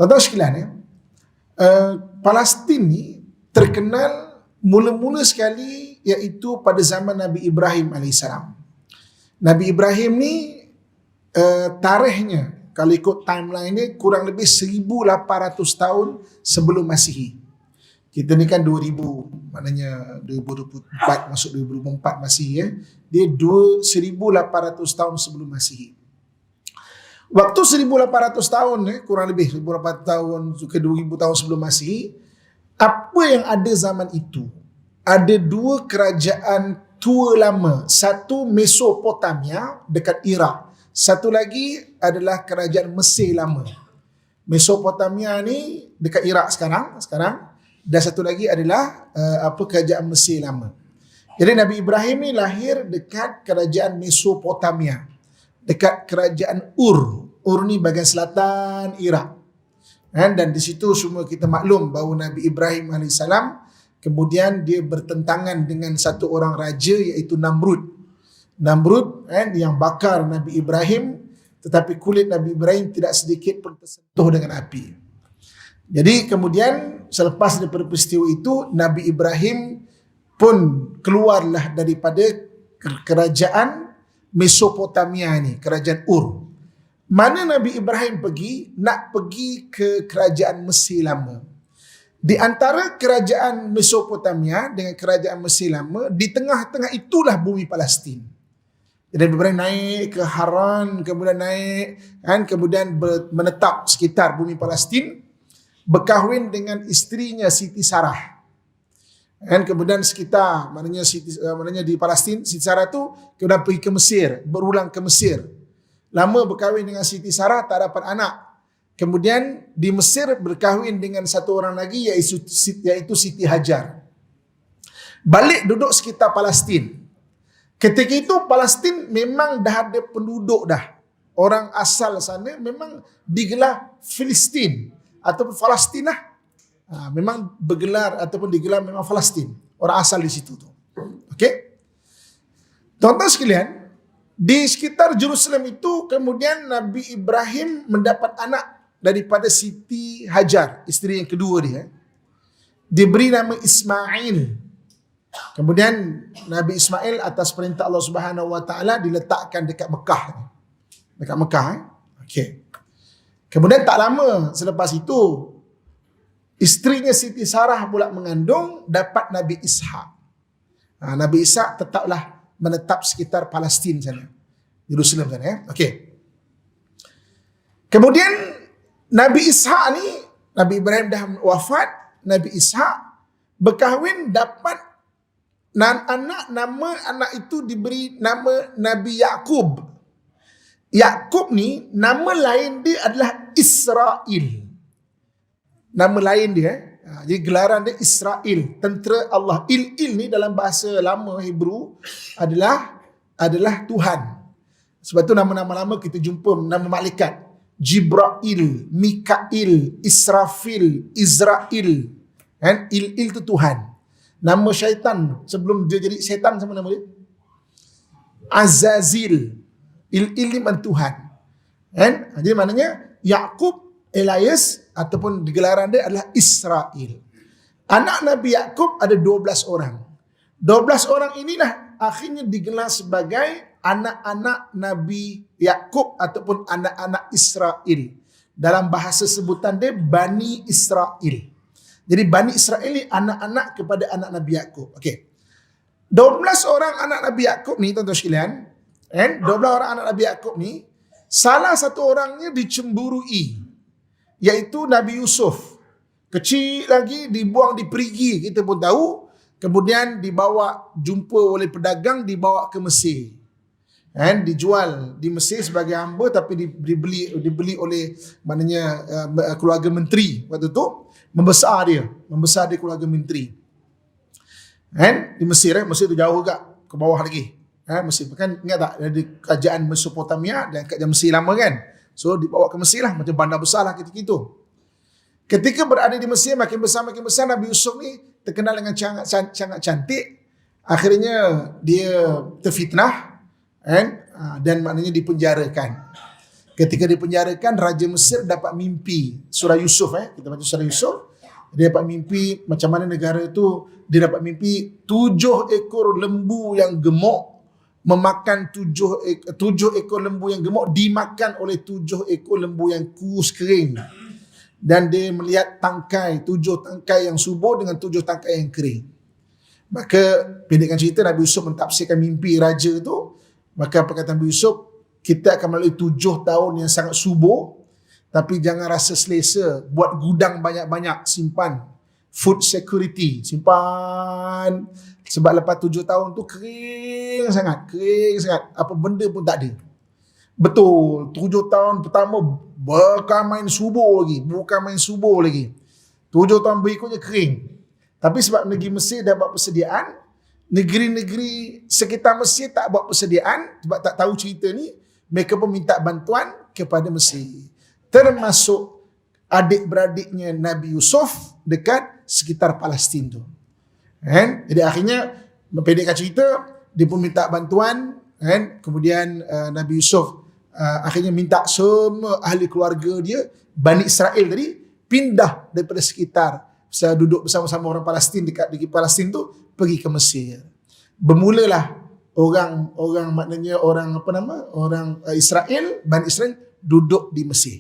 Tuan-tuan sekalian, Palestin ni terkenal mula-mula sekali iaitu pada zaman Nabi Ibrahim AS. Nabi Ibrahim ni tarikhnya, kalau ikut timeline ni, kurang lebih 1800 tahun sebelum Masihi. Kita ni kan 2000, maknanya 2024 masuk 2024 Masihi ya. Dia 1800 tahun sebelum Masihi. Waktu 1800 tahun kurang lebih 1800 tahun ke 2000 tahun sebelum Masihi, apa yang ada zaman itu? Ada dua kerajaan tua lama. Satu Mesopotamia dekat Iraq. Satu lagi adalah kerajaan Mesir lama. Mesopotamia ni dekat Iraq sekarang. Dan satu lagi adalah kerajaan Mesir lama. Jadi Nabi Ibrahim ni lahir dekat kerajaan Mesopotamia, dekat kerajaan Ur. Ur ni bahagian selatan Iraq. Dan di situ semua kita maklum bahawa Nabi Ibrahim AS kemudian dia bertentangan dengan satu orang raja iaitu Namrud. Namrud yang bakar Nabi Ibrahim, tetapi kulit Nabi Ibrahim tidak sedikit pun tersentuh dengan api. Jadi kemudian selepas daripada peristiwa itu, Nabi Ibrahim pun keluarlah daripada kerajaan Mesopotamia ni, kerajaan Ur. Mana Nabi Ibrahim pergi? Nak pergi ke kerajaan Mesir lama. Di antara kerajaan Mesopotamia dengan kerajaan Mesir lama, di tengah-tengah itulah bumi Palestin. Jadi Nabi Ibrahim naik ke Haran, kemudian naik kemudian menetap sekitar bumi Palestin, berkahwin dengan isterinya Siti Sarah. Kemudian sekitar, maknanya di Palestin, Siti Sarah tu kemudian pergi ke Mesir, berulang ke Mesir. Lama berkahwin dengan Siti Sarah, tak dapat anak. Kemudian di Mesir berkahwin dengan satu orang lagi iaitu Siti Hajar. Balik duduk sekitar Palestin. Ketika itu Palestin memang dah ada penduduk dah. Orang asal sana memang digelar Filistin ataupun Palestin lah. Memang bergelar ataupun digelar memang Palestin. Orang asal di situ tu. Okey. Tuan-tuan sekalian, di sekitar Jerusalem itu kemudian Nabi Ibrahim mendapat anak daripada Siti Hajar, isteri yang kedua dia. Diberi nama Ismail. Kemudian Nabi Ismail atas perintah Allah Subhanahu Wa Taala diletakkan dekat Mekah. Dekat Mekah. Okey. Kemudian tak lama selepas itu, isterinya Siti Sarah pula mengandung, dapat Nabi Ishak. Nabi Ishak tetaplah menetap sekitar Palestin sana, Jerusalem sana ya. Okey. Kemudian Nabi Ishak ni, Nabi Ibrahim dah wafat, Nabi Ishak berkahwin, dapat nama anak itu diberi nama Nabi Yaqub. Yaqub ni nama lain dia adalah Israel. Nama lain dia jadi gelaran dia Israel, tentera Allah. Il ni dalam bahasa lama Hebrew adalah Tuhan. Sebab tu nama-nama lama kita jumpa nama malaikat. Jibrail, Mikail, Israfil, Israel. Il tu Tuhan. Nama syaitan sebelum dia jadi syaitan, sama nama dia? Azazil. Il ni man Tuhan. Jadi maknanya Yaqub, Elias ataupun digelaran dia adalah Israel. Anak Nabi Yaqub ada 12 orang. 12 orang inilah akhirnya digelar sebagai anak-anak Nabi Yaqub ataupun anak-anak Israel. Dalam bahasa sebutan dia Bani Israel. Jadi Bani Israel ni anak-anak kepada anak Nabi Yaqub. Okey. 12 orang anak Nabi Yaqub ni, tuan-tuan sekalian, 12 orang anak Nabi Yaqub ni, salah satu orangnya dicemburui, iaitu Nabi Yusuf. Kecil lagi, dibuang di perigi, kita pun tahu. Kemudian dibawa, jumpa oleh pedagang, dibawa ke Mesir. Dijual di Mesir sebagai hamba, tapi dibeli oleh maknanya keluarga menteri waktu tu. Membesar dia keluarga menteri. Di Mesir, Mesir tu jauh juga ke bawah lagi. Mesir kan, ingat tak, dari kerajaan Mesopotamia dan kerajaan Mesir lama kan. So dibawa ke Mesir lah, macam bandar besar lah ketika itu. Ketika berada di Mesir, makin besar Nabi Yusuf ni terkenal dengan sangat cantik. Akhirnya dia terfitnah dan maknanya dipenjarakan. Ketika dipenjarakan, Raja Mesir dapat mimpi. Surah Yusuf, kita baca surah Yusuf. Dia dapat mimpi macam mana negara itu, dia dapat mimpi 7 ekor lembu yang gemuk memakan 7 ekor lembu yang gemuk dimakan oleh 7 ekor lembu yang kurus kering. Dan dia melihat 7 tangkai yang subur dengan 7 tangkai yang kering. Maka pendekkan cerita, Nabi Yusuf mentafsirkan mimpi raja itu. Maka perkataan Nabi Yusuf, kita akan melalui 7 tahun yang sangat subur, tapi jangan rasa selesa, buat gudang banyak-banyak, simpan. Food security, simpan. Sebab lepas 7 tahun tu kering sangat. Apa benda pun tak ada. Betul, 7 tahun pertama bukan main subur lagi. 7 tahun berikutnya kering. Tapi sebab negeri Mesir dah buat persediaan, negeri-negeri sekitar Mesir tak buat persediaan, sebab tak tahu cerita ni, mereka pun minta bantuan kepada Mesir. Termasuk adik-beradiknya Nabi Yusuf dekat sekitar Palestin tu. Jadi akhirnya, mempendekkan cerita, dia pun minta bantuan. Kemudian Nabi Yusuf akhirnya minta semua ahli keluarga dia, Bani Israel tadi, pindah daripada sekitar, duduk bersama-sama orang Palestin dekat Palestin tu, pergi ke Mesir. Bermulalah orang Israel, Bani Israel duduk di Mesir.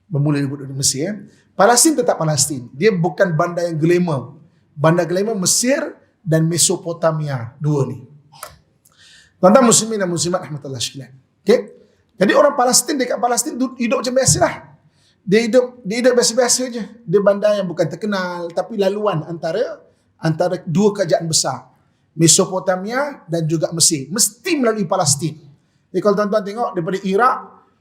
Bermula duduk di Mesir. Palestin tetap Palestin. Dia bukan bandar yang glamour. Bandar glamour Mesir dan Mesopotamia, dua ni. Tuan-tuan muslimin dan muslimat rahmatullah sekalian. Okay? Jadi orang Palestin dekat Palestin hidup macam biasalah. Dia hidup biasa-biasa je. Dia bandar yang bukan terkenal, tapi laluan antara dua kerajaan besar, Mesopotamia dan juga Mesir. Mesti melalui Palestin. Jadi kalau tuan-tuan tengok daripada Iraq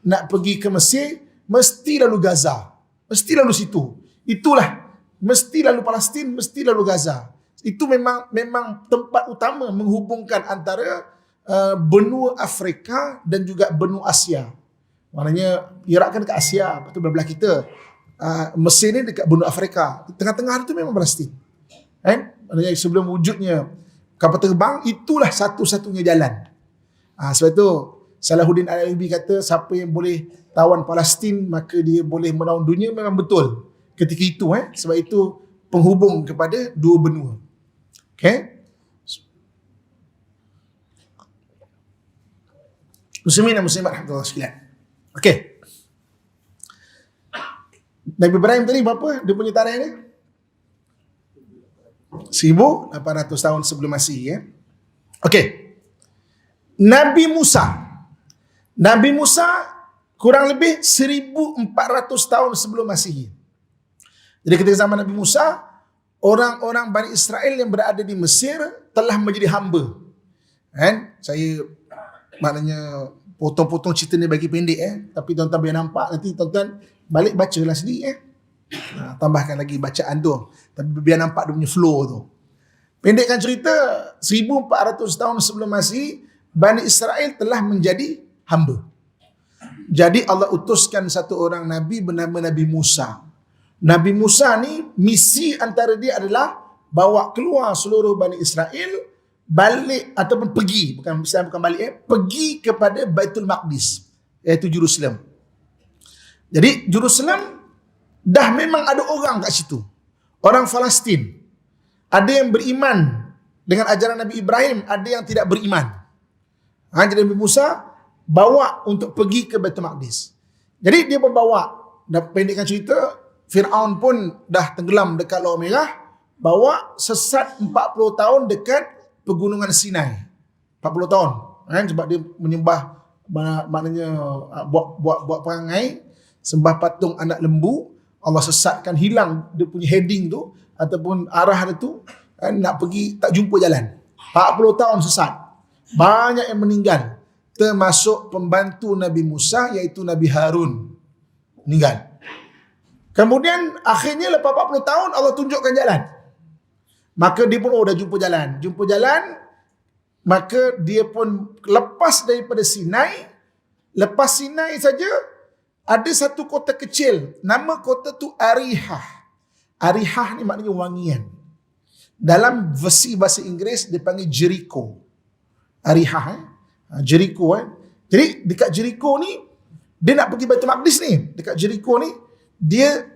nak pergi ke Mesir, mesti lalu Gaza. Mesti lalu situ. Itulah. Mesti lalu Palestin, mesti lalu Gaza. Itu memang tempat utama menghubungkan antara benua Afrika dan juga benua Asia. Maknanya Iraq kan dekat Asia, lepas tu belah kita. Mesir ni dekat benua Afrika. Tengah-tengah itu memang Palestin. Maknanya sebelum wujudnya kapal terbang, itulah satu-satunya jalan. Sebab itu Salahuddin Al-Ayyubi kata, siapa yang boleh tawan Palestin, maka dia boleh menawan dunia. Memang betul ketika itu. Sebab itu penghubung kepada dua benua. Okay? Muslimin dan muslimat rahmatullah sekalian. Okay. Nabi Ibrahim tadi berapa dia punya tarikh ni? 1800 tahun sebelum Masihi. Okay. Nabi Musa kurang lebih 1400 tahun sebelum Masihi. Jadi ketika zaman Nabi Musa, orang-orang Bani Israel yang berada di Mesir telah menjadi hamba. Saya maknanya potong-potong cerita ni bagi pendek tapi tuan-tuan biar nampak, nanti tuan-tuan balik bacalah sendiri tambahkan lagi bacaan tu, tapi biar nampak dia punya flow tu. Pendekkan cerita, 1400 tahun sebelum Masihi, Bani Israel telah menjadi hamba. Jadi Allah utuskan satu orang Nabi bernama Nabi Musa. Nabi Musa ni, misi antara dia adalah bawa keluar seluruh Bani Israel balik ataupun pergi, bukan balik, pergi kepada Baitul Maqdis, iaitu Jerusalem. Jadi Jerusalem dah memang ada orang kat situ, orang Palestin. Ada yang beriman dengan ajaran Nabi Ibrahim, ada yang tidak beriman. Jadi Nabi Musa bawa untuk pergi ke Baitul Maqdis. Jadi dia membawa, dah pendekkan cerita, Fir'aun pun dah tenggelam dekat Laut Merah, bawa sesat 40 tahun dekat Pegunungan Sinai. 40 tahun. Sebab dia menyembah, maknanya buat perangai, sembah patung anak lembu. Allah sesatkan, hilang dia punya heading tu, ataupun arah dia tu, nak pergi tak jumpa jalan. 40 tahun sesat. Banyak yang meninggal. Termasuk pembantu Nabi Musa, iaitu Nabi Harun. Meninggal. Kemudian akhirnya lepas 40 tahun Allah tunjukkan jalan. Maka dia pun dah jumpa jalan. Maka dia pun lepas daripada Sinai. Lepas Sinai saja ada satu kota kecil, nama kota tu Arihah. Arihah ni maknanya wangian. Dalam versi bahasa Inggeris dia panggil Jericho. Arihah Jericho. Jadi dekat Jericho ni dia nak pergi Baitul Maqdis ni, dekat Jericho ni, dia